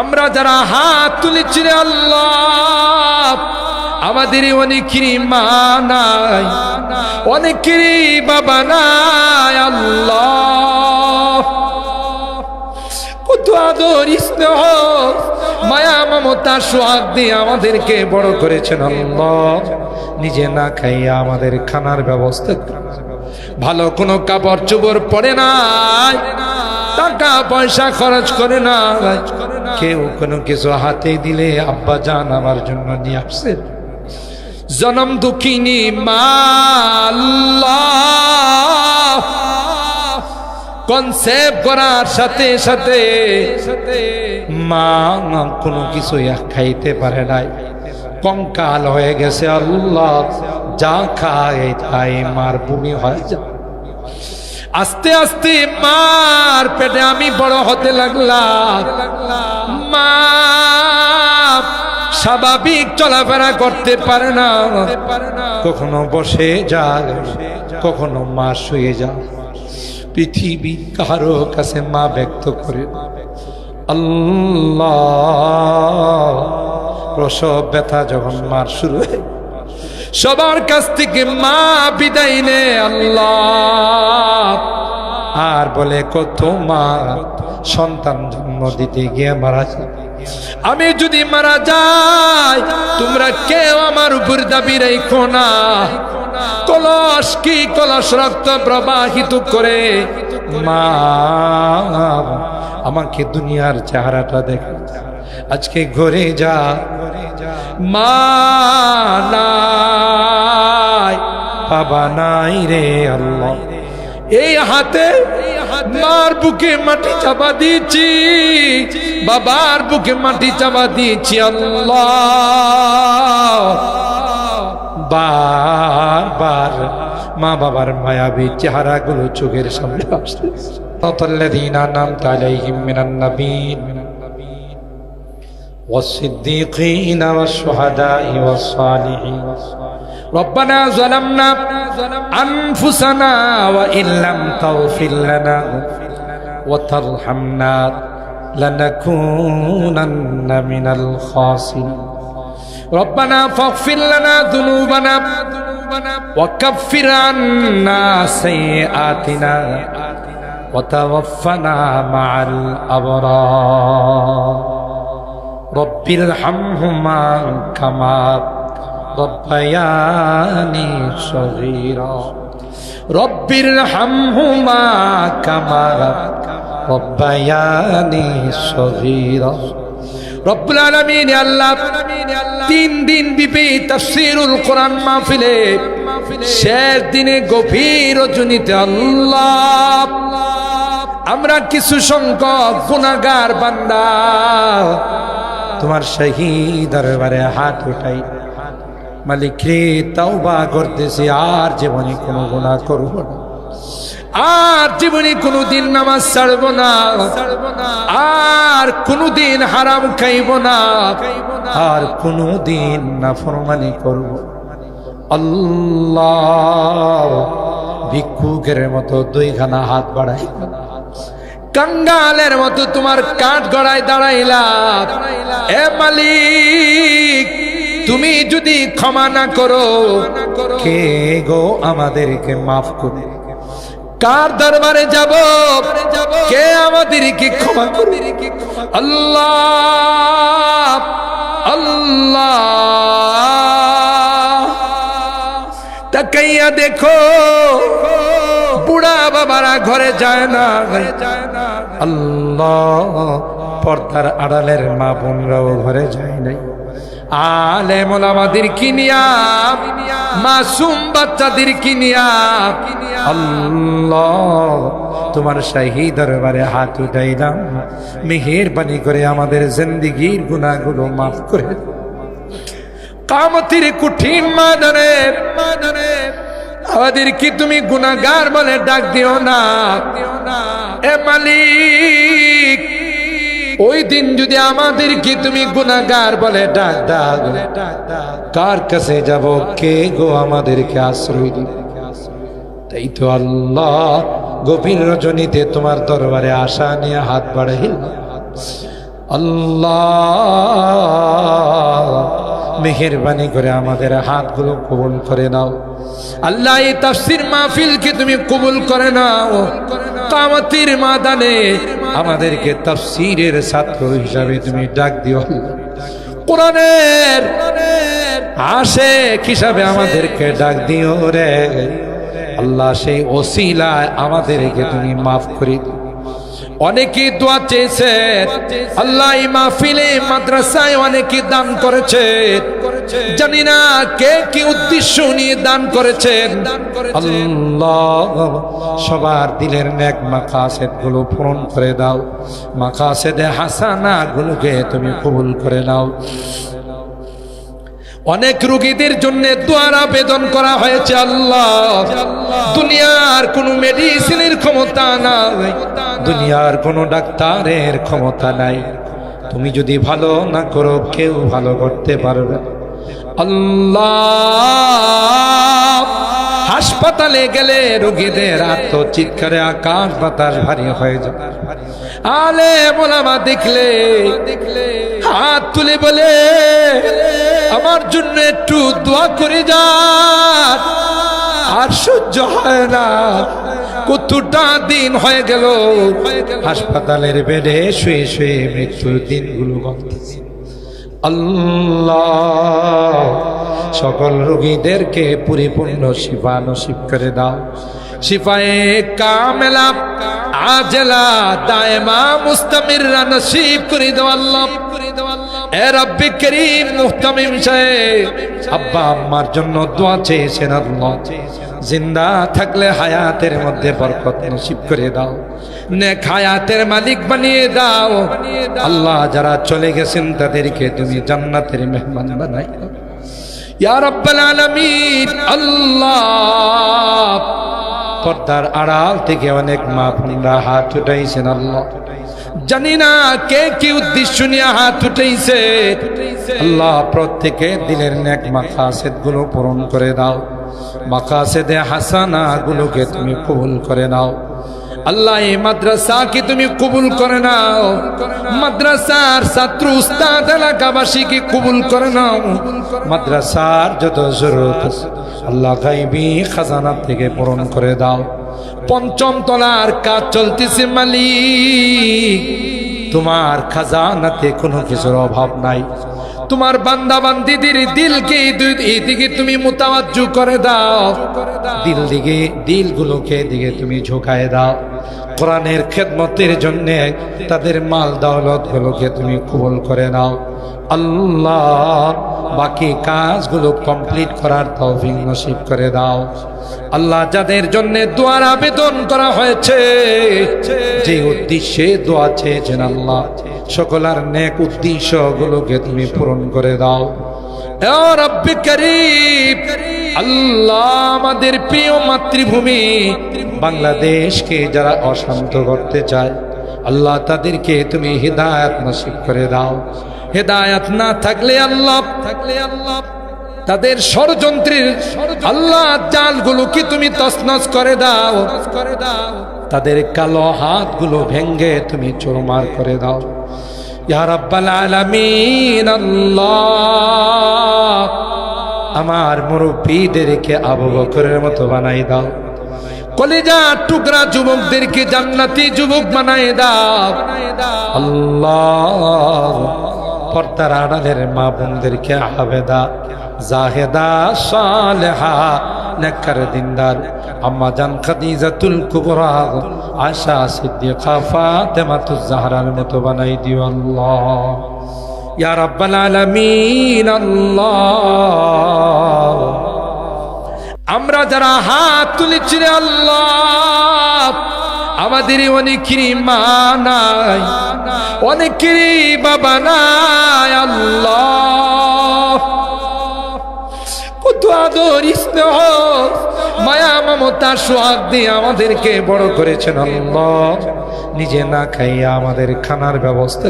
আমরা যারা হাত তুলেছি রে আল্লাহ, আমাদের অনেকেরই মা নাই, অনেকেরই বাবা নাই। আল্লাহ কত আদর স্নেহ মায়া মমতা সোহাগ দিয়ে আমাদেরকে বড় করেছেন আল্লাহ। নিজে না খাইয়া আমাদের খানার ব্যবস্থা, ভালো কোনো কাপড় চোপড় পরে নাই, টাকা পয়সা খরচ করে না, কেউ কোনো কিছু হাতে দিলে আব্বা জান আমার জন্য নিয়ে আসছে। জনম দুঃখিনী মা আল্লাহ কনসেপ্ট করার সাথে সাথে মা কোনো কিছু খাইতে পারে নাই, কঙ্কাল হয়ে গেছে। আল্লাহ যা খায় তাই মার বমি হয়ে যায়। আস্তে আস্তে মার পেটে আমি বড় হতে লাগলাম। মা স্বাভাবিক চলাফেরা করতে পারে না, কখনো বসে যায়, কখনো মা শুয়ে যায়। পৃথিবী কারো কাছে মা ব্যক্ত করে আল্লাহ। প্রসব ব্যথা যখন মার শুরু হয়, সবার কাছ থেকে মা বিদায় নে আল্লাহ। আর বলে কত মা সন্তান জন্ম দিতে গিয়ে মারা যায়। আমি যদি মারা যাই তোমরা কেউ আমার উপর দাবি রেখো না। কলস কি কলস রক্ত প্রবাহিত করে মা আমাকে দুনিয়ার চেহারাটা দেখে। আজকে ঘরে যা, মা নাই, বাবা নাই রে আল্লাহ। এই হাতে মার বুকে মাটি চাপা দিয়েছি, বাবার বুকে মাটি চাপা দিয়েছি আল্লাহ। বারবার মা বাবার মায়াবী চেহারা গুলো চোখের সামনে আসছে। তাল্লাযীনা আন'আমতা আলাইহিম মিনান নাবিয়্যিন والصديقين والشهداء والصالحين ربنا ظلمنا أنفسنا وإن لم تغفر لنا وترحمنا لنكونن من الخاسرين ربنا فاغفر لنا ذنوبنا وكفر عنا سيئاتنا وتوفنا مع الأبرار رب ارحمهما كما ربياني صغيرا رب ارحمهما كما ربياني صغيرا রব্বুল আলামিন আল্লাহ 3 দিন ব্যাপী তাফসীরুল কোরআন মাহফিলে শেষ দিনে গভীর রজনীতে আল্লাহ আমরা কিছু সংখ্যক গুনাহগার বান্দা তোমার শাহী দরবারে হাত উঠাই। মালিক রে, তাওবা করতেছি, আর জীবনে কোনো গুনাহ করব না, আর জীবনে কোনোদিন নামাজ ছাড়ব না, আর কোনোদিন হারাম খাইব না, আর কোনোদিন নাফরমানি করব। আল্লাহ ভিক্ষুকের মতো 2খানা হাত বাড়াই, কাঙ্গালের মতো তোমার কাঠ গড়ায় দাঁড়াইলাম। এ মালিক, তুমি যদি ক্ষমা না করো, কে গো আমাদেরকে মাফ করবে? কার দরবারে যাব? কে আমাদেরকে ক্ষমা করবে? আল্লাহ আল্লাহ তাকাইয়া দেখো, বুড়া বাবারা ঘরে যায় না। আল্লাহ পর্দার আড়ালের মা বোনরাও ঘরে যায় নাই। আলেম ওলামাদের কিনিয়া, মাসুম বাচ্চাদের কিনিয়া আল্লাহ তোমার শাহী দরবারে হাত উঠাইলাম। মেহেরবানি করে আমাদের জিন্দেগীর গুনাহগুলো মাফ করে কিয়ামতের কঠিন ময়দানে আমাদের কি তুমি গুনাহগার বলে ডাক দিও না। এ মালিক, ওই দিন যদি আমাদের কি তুমি গুনাহগার বলে ডাক দাও, কার কাছে যাব? কে গো আমাদেরকে আশ্রয় দিবে? তাই তো আল্লাহ গভীর রজনীতে তোমার দরবারে আশা নিয়ে হাত বাড়াইল। আল্লাহ মেহেরবানি করে আমাদের হাতগুলো কবুল করে নাও আল্লাহ। এই তাফসীর মাহফিলকে তুমি কবুল করে নাও। কিয়ামতের ময়দানে আমাদেরকে তাফসীরের ছাত্র হিসাবে তুমি ডাক দিও। কোরআনের আশিক হিসাবে আমাদেরকে ডাক দিও রে আল্লাহ। সেই ওসিলায় আমাদেরকে তুমি মাফ করে দিও। অনেকে দোয়া চেয়েছে আল্লাহ, এই মাহফিলে মাদ্রাসায় অনেকে দান করেছে, জানি না কে কি উদ্দেশ্য নিয়ে দান করেছেন। আল্লাহ সবার দিলের নেক মাকাসেদ গুলো পূরণ করে দাও, মাকাসেদে হাসানা গুলোকে তুমি কবুল করে নাও। অনেক রোগীদের জন্য দোয়ার আবেদন করা হয়েছে আল্লাহ। দুনিয়ার কোনো মেডিসিনের ক্ষমতা নাই, দুনিয়ার কোনো ডাক্তারের ক্ষমতা নাই। তুমি যদি ভালো না করো কেউ ভালো করতে পারবে আল্লাহ। হাসপাতালে গেলে রোগীদের আত্মচিৎকারে আকাশ বাতাস ভারী হয়ে যায়। আলেম ওলামা দেখলে হাত তুলে বলে আমার জন্য একটু দোয়া করে যান। আর সহ্য হয় না, কতটা দিন হয়ে গেল হাসপাতালের বেডে শুয়ে শুয়ে মৃত্যুর দিনগুলো বলতেছি। আল্লাহ সকল রোগীদেরকে পরিপূর্ণ শিফা নসিব করে দাও। শিফায়ে কামেলা আজলা দায়মা মুস্তামিররা নসিব করে দাও আল্লাহ। এ রব্বি করিম, মুহতামিম সাহেব আব্বা আম্মার জন্য দোয়া চেয়েছেন আল্লাহ। জিন্দা থাকলে হায়াতের মধ্যে বরকত নসিব করে দাও, নেক হায়াতের মালিক বানিয়ে দাও আল্লাহ। যারা চলে গেছেন তাদেরকে তুমি জান্নাতের মেহমান বানাই দাও ইয়া রাব্বাল আলামিন। আল্লাহ পর্দার আড়াল থেকে অনেক মা বোনরা হাত উঠাইছেন আল্লাহ, জানি না কে কি উদ্দেশ্য নিয়ে হাত উঠাইছে আল্লাহ। প্রত্যেকে দিলের নেক মাকাসেদ গুলো পূরণ করে দাও, মাকাসেদে হাসানা গুলোকে তুমি কবুল করে নাও আল্লাহ। এই মাদ্রাসাকে তুমি কবুল করে নাও, মাদ্রাসার ছাত্র উস্তাদ এলাকাবাসীকে কবুল করে নাও। মাদ্রাসার যত জরুরত আছে আল্লাহ গায়বী খাজানা থেকে পূরণ করে দাও। পঞ্চম তলার কাজ চলতেছে মালিক, তোমার খাজানাতে কোনো কিছুর অভাব নাই। তোমার বান্দা বান্দিদের দিলকে এইদিকে তুমি মুতাওয়াজ্জু করে দাও, দিলগুলোকে দিকে তুমি ঝুঁকায় দাও। কোরআনের খেদমতের জন্য তাদের মাল দৌলত গুলোকে তুমি কবুল করে নাও আল্লাহ। বাকি কাজগুলো কমপ্লিট করার তৌফিক নসিব করে দাও আল্লাহ। যাদের জন্য দোয়ার আবেদন করা হয়েছে, যে উদ্দেশ্যে দোয়া চেয়েছেন আল্লাহ, সকলের নেক উদ্দেশ্য গুলোকে তুমি পূরণ করে দাও ইয়া রাব্বি করিম। আল্লাহ আমাদের প্রিয় মাতৃভূমি বাংলাদেশকে যারা অশান্ত করতে চায় আল্লাহ, তাদেরকে তুমি হিদায়াত নসিব করে দাও। হিদায়াত না থাকলে আল্লাহ তাদের ষড়যন্ত্রের আল্লাহ জালগুলোকে তুমি তছনছ করে দাও, তাদের কালো হাতগুলো ভেঙ্গে তুমি চুরমার করে দাও ইয়া রাব্বাল আলামিন। আল্লাহ আমার মুরব্বীদেরকে আবু বকরের মতো বানাই দাও, কলিজা টুকরা যুবকদেরকে জান্নাতি যুবক বানাই দাও আল্লাহ। পর্দার আড়ালের মা বোনদেরকে আবেদা জাহেদা সালেহা নেককার দিনদার আম্মা জান খাদিজাতুল কুবরা আয়েশা সিদ্দিকা ফাতেমাতুজ জাহরার মতো বানাই দিও আল্লাহ ইয়া রাব্বাল আলামিন। আল্লাহ আমরা যারা হাত তুলেছি রে আল্লাহ, আমাদের অনেকেরই মা নাই, অনেকেরই বাবা নাই আল্লাহ। কত আদর স্নেহ মায়া মমতা সোহাগ দিয়ে আমাদেরকে বড় করেছেন আল্লাহ। নিজে না খাইয়া আমাদের খানার ব্যবস্থা,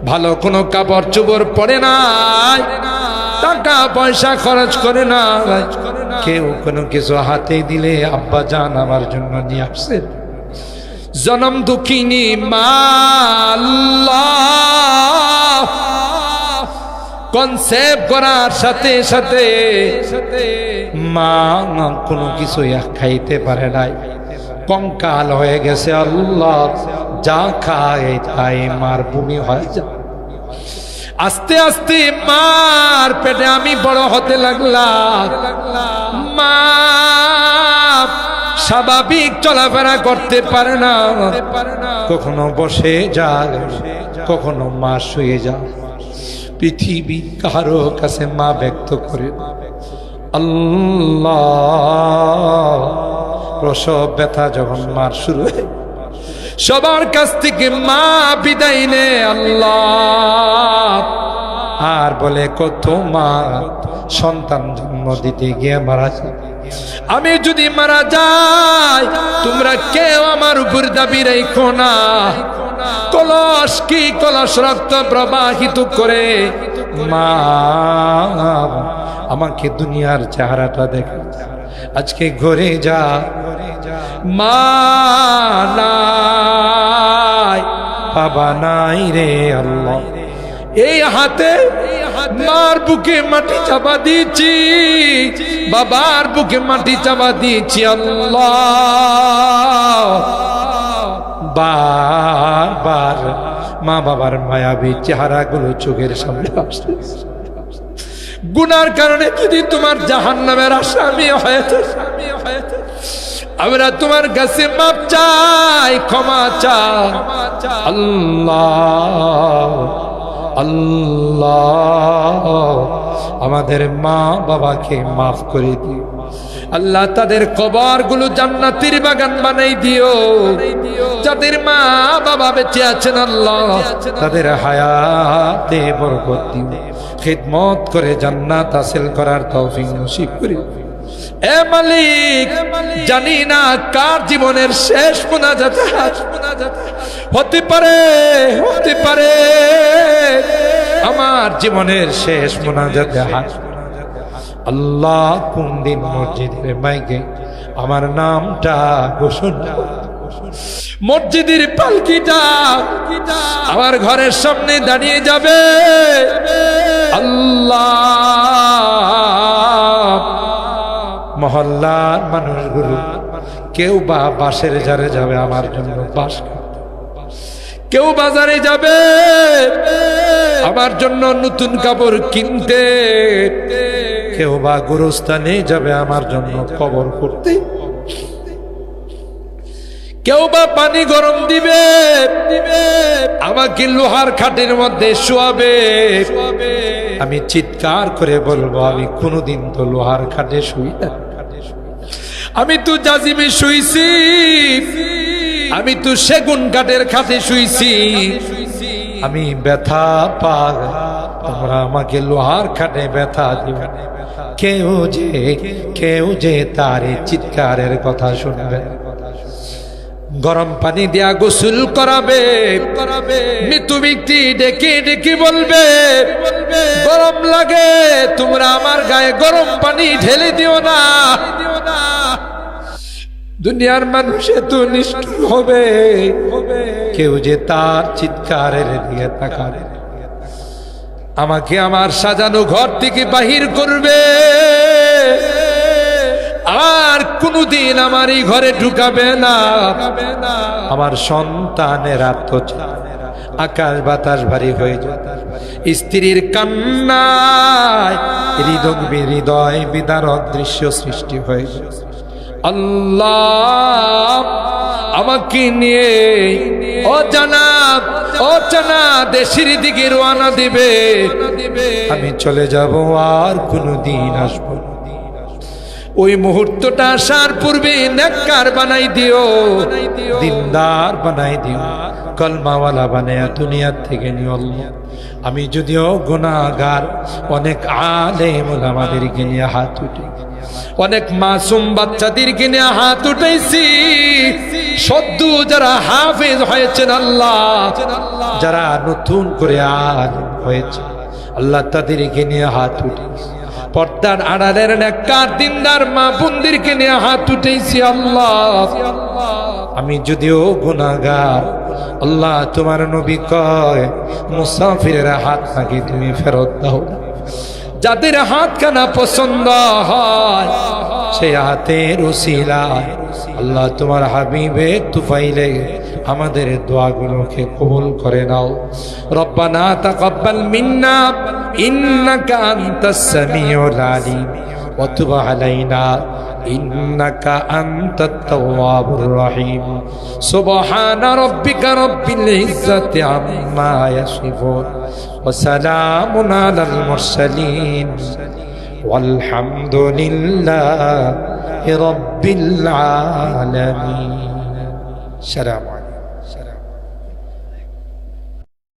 ভালো কোনো কাপড় চোপড় পরে নাই, টাকা পয়সা খরচ করে না, কেউ কোনো কিছু হাতে দিলে আব্বা জান আমার জন্য নিয়ে আসছেন। জনম দুঃখিনী মা আল্লাহ কনসেপ্ট করার সাথে সাথে মা কোনো কিছু খাইতে পারে নাই, কঙ্কাল হয়ে গেছে। আল্লাহ যা খায় তাই মার বমি হয় যায়। আস্তে আস্তে মার পেটে আমি বড় হতে লাগলাম। মা স্বাভাবিক চলাফেরা করতে পারে না, কখনো বসে যায়, কখনো মা শুয়ে যায়। পৃথিবী কারো কাছে মা ব্যক্ত করে আল্লাহ। প্রসব ব্যথা যখন মার শুরু হয়, সবার কাছ থেকে মা বিদায় নে আল্লাহ। আর বলে কত মা সন্তান জন্ম দিতে গিয়ে মারা যায়। আমি যদি মারা যাই তোমরা কেউ আমার উপর দাবি রেখো না। কলস কি কলস রক্ত প্রবাহিত করে মা আমাকে দুনিয়ার চেহারাটা দেখে আজকে ঘরে যা। মা নাই বাবা নাই রে আল্লাহ। এই হাতে মার বুকে মাটি চাপা দিয়েছি, বাবার বুকে মাটি চাপা দিয়েছি আল্লাহ। বারবার মা বাবার মায়াবী চেহারাগুলো চোখের সামনে আসছে। গুনার কারণে যদি তোমার জাহান্নামের আসামি হয়েছে, আমরা তোমার কাছে মাপ চাই, ক্ষমা চাই আল্লাহ। আল্লাহ আমাদের মা বাবাকে মাফ করে দিও আল্লাহ। তাদের কবরগুলো জান্নাতের বাগান বানাই দিও। যাদের মা বাবা বেঁচে আছেন আল্লাহ তাদের হায়াতে বরকত দিও। খিদমত করে জান্নাত হাসিল করার তৌফিক নসিব করে। এ মালিক, জানি না কার জীবনের শেষ মুনাজাত হতে পারে, হতে পারে আমার জীবনের শেষ মুনাজাতে হাত। আল্লাহ কোন দিন মসজিদের মাইকে আমার নামটা ঘোষণা, মসজিদের পালকিটা আমার ঘরের সামনে দাঁড়িয়ে যাবে আল্লাহ। মহল্লার মানুষগুলো কেউ বা বাসের জারে যাবে আমার জন্য বাস, কেউ বাজারে যাবে আমার জন্য নতুন কাপড় কিনতে, কেউ বা গোরস্থানে যাবে আমার জন্য কবর করতে, কেউ বা পানি গরম দিবে, আমাকে লোহার খাটের মধ্যে শোয়াবে। আমি চিৎকার করে বলবো আমি কোনোদিন তো লোহার খাটে শুই না, আমি তো জাজিমে শুইছি, আমি তো সেগুন কাঠের খাটে শুইছি। আমি ব্যথা পাই, তোমরা আমাকে লোহার খাটে ব্যথা দিবে। কেউ যে তার চিৎকারের কথা শুনবে, গরম পানি দিয়া গোসল করাবে, মৃত ব্যক্তি ডেকে ডেকে বলবে গরম লাগে, তোমরা আমার গায়ে গরম পানি ঢেলে দিও না। দুনিয়ার মানুষ এত নিষ্ঠুর হবে, কেউ যে তার চিৎকারের দিকে তাকাবে। আমাকে আমার সাজানো ঘর থেকে বাহির করবে, আর কোনদিন আমার এই ঘরে ঢুকাবে না। আমার সন্তানের আত্মচাপ, আকাশ বাতাস ভারী হয়ে যায়, স্ত্রীর কান্নায় হৃদয় বিদারক দৃশ্য সৃষ্টি হয়ে যায়। আল্লাহ আমাকে নিয়ে অজানা দেশের দিকে রওনা দিবে, আমি চলে যাব আর কোনদিন আসবো না। ওই মুহূর্তটা আসার পূর্বে নেককার বানাই দিও, দিনদার বানাই দিও, কলমাওয়ালা বানায়া দুনিয়ার থেকে নিও আল্লাহ। আমি যদিও গুনাহগার, অনেক আলেম ওলামাদেরকে নিয়ে হাত উঠে, অনেক মাসুম বাচ্চাদেরকে নিয়ে হাত উঠাইছি। সদ্য যারা হাফেজ হয়েছেন আল্লাহ, যারা নতুন করে আলেম হয়েছে আল্লাহ, তাদেরকে নিয়ে হাত উঠেছি। পর্দার আড়ালের নেককার দিনদার মা বোনদেরকে নিয়ে হাত উঠেছি আল্লাহ। আমি যদিও গুনাহগার, আল্লাহ তোমার নবী কয় মুসাফিরের হাত নাকি তুমি ফেরত দাও। যাদের হাতখানা পছন্দ হয় সেই হাতের উসিলায় আল্লাহ তোমার হাবিবে তুফাইলে আমাদের দোয়াগুলোকে কবুল করে নাও। রব্বানা তাকাব্বাল মিন্না ইন্নাকা আনতাস সামিউল আলিম ওয়া তুব আলাইনা ইন্নাকা আনতাত তাওয়াবুর রহিম। সুবহানা রাব্বিকা রাব্বিল ইজ্জাতি আম্মা ইয়াসিফুন ওয়া সালামুন আলাল মুরসালিন والحمد لله رب العالمين. سلام.